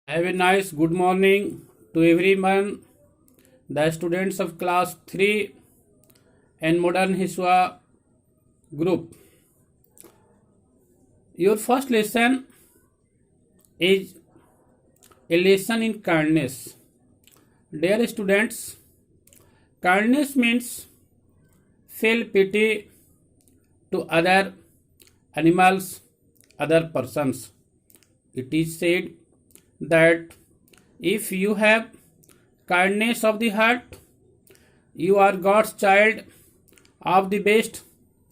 Have a nice good morning to everyone, the students of class 3 and Modern Hiswa group. Your first lesson is a lesson in kindness. Dear students, kindness means feel pity to other animals, other persons. It is said that if you have kindness of the heart, you are God's child of the best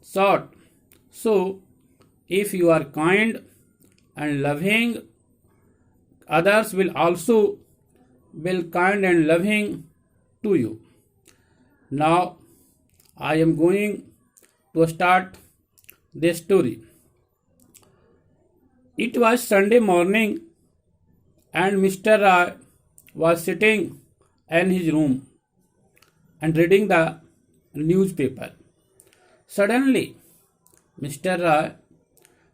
sort. So, if you are kind and loving, others will also be kind and loving to you. Now, I am going to start this story. It was Sunday morning and Mr. Rai was sitting in his room and reading the newspaper. Suddenly, Mr. Rai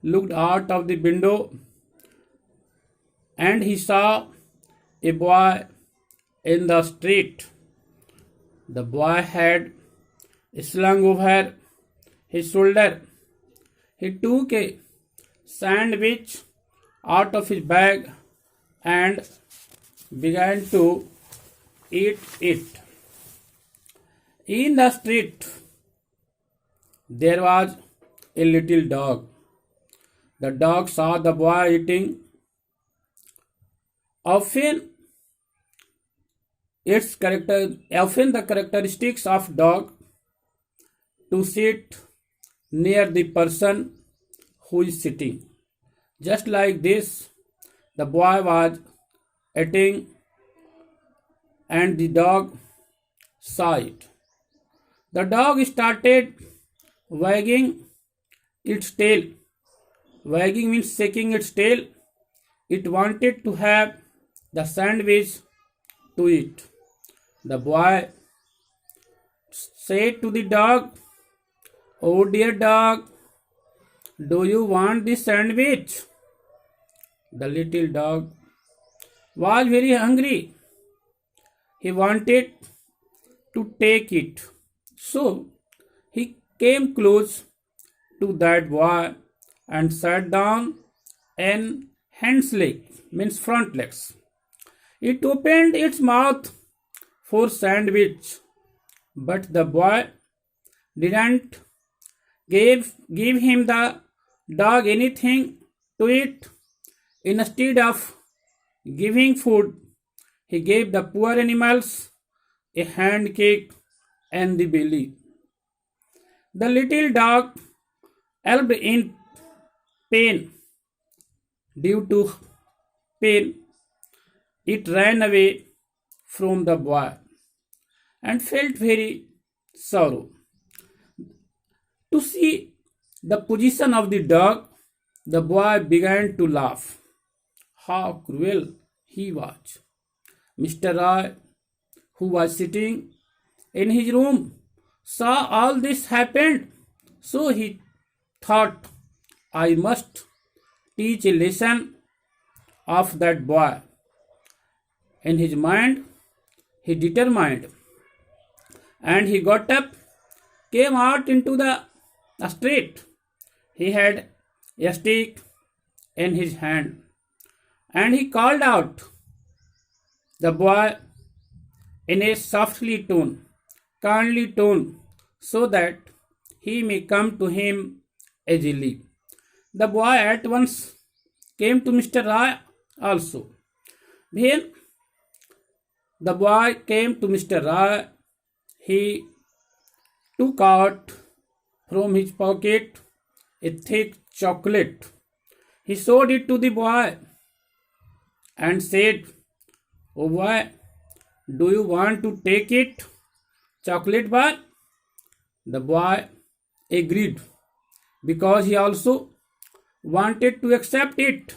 looked out of the window and he saw a boy in the street. The boy had slung over his shoulder. He took a sandwich out of his bag and began to eat it. In the street, there was a little dog. The dog saw the boy eating. Often, often the characteristics of dog to sit near the person who is sitting. Just like this, the boy was eating and the dog saw it. The dog started wagging its tail. Wagging means shaking its tail. It wanted to have the sandwich to eat. The boy said to the dog, "Oh dear dog, do you want this sandwich?" The little dog was very hungry. He wanted to take it. So he came close to that boy and sat down on hands leg, means front legs. It opened its mouth for sandwich, but the boy didn't give him the dog anything to eat. Instead of giving food, he gave the poor animals a hand kick and the belly. The little dog yelped in pain. Due to pain, it ran away from the boy and felt very sorrow. To see the position of the dog, the boy began to laugh. How cruel he was. Mr. Rai, who was sitting in his room, saw all this happened. So he thought, I must teach a lesson of that boy. In his mind, he determined and he got up, came out into the street. He had a stick in his hand and he called out the boy in a softly tone, kindly tone, so that he may come to him easily. The boy at once came to Mr. Rai also. When the boy came to Mr. Rai, he took out from his pocket a thick chocolate. He showed it to the boy and said, "Oh boy, do you want to take it? Chocolate bar?" The boy agreed because he also wanted to accept it.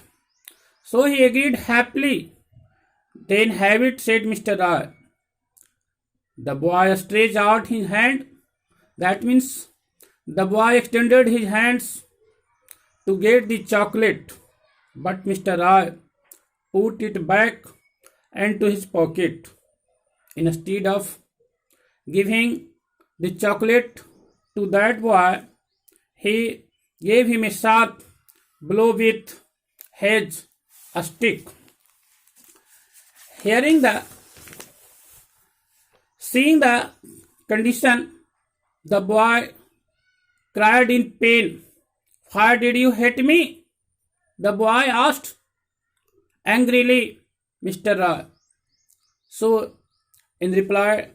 So he agreed happily. Then have it, said Mr. Rai. The boy stretched out his hand. That means the boy extended his hands to get the chocolate. But Mr. Rai put it back into his pocket. Instead of giving the chocolate to that boy, he gave him a sharp blow with his stick. Seeing the condition, the boy cried in pain. Why did you hit me? The boy asked angrily, Mr. Roy. So, in reply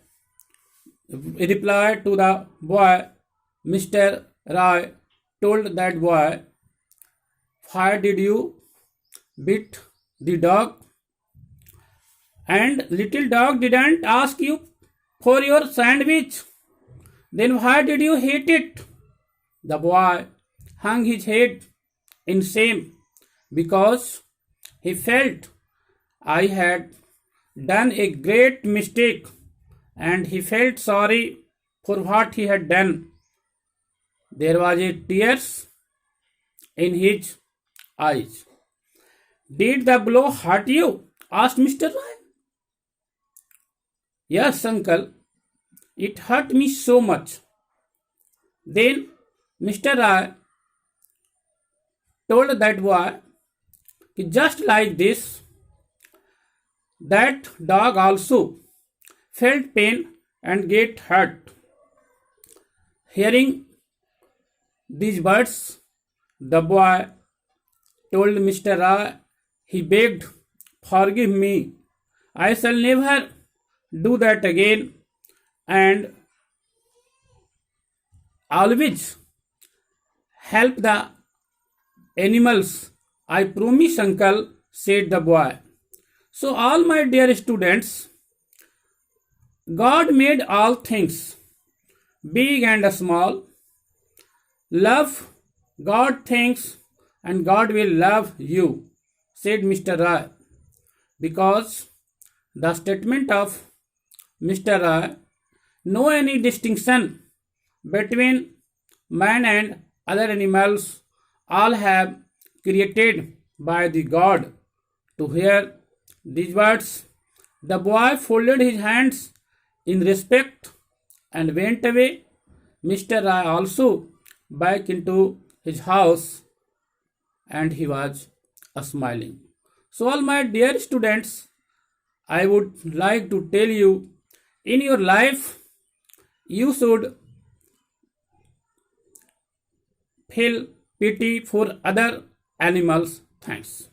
to the boy, Mr. Roy told that boy, why did you beat the dog? And little dog didn't ask you for your sandwich. Then why did you hate it? The boy hung his head in shame because he felt I had done a great mistake and he felt sorry for what he had done. There was a tears in his eyes. Did the blow hurt you? Asked Mr. Roy. Yes, uncle. It hurt me so much. Then Mr. Roy told that boy, just like this, that dog also felt pain and get hurt. Hearing these words, the boy told Mr. Roy, he begged, forgive me. I shall never do that again and always help the animals. I promise, uncle, said the boy. So, all my dear students, God made all things, big and small. Love God things and God will love you, said Mr. Roy. Because the statement of Mr. Roy, no any distinction between man and other animals, all have created by the God. To hear these words, the boy folded his hands in respect and went away. Mr. Roy also back into his house and he was smiling. So, all my dear students, I would like to tell you, in your life, you should feel pity for other animals. Thanks.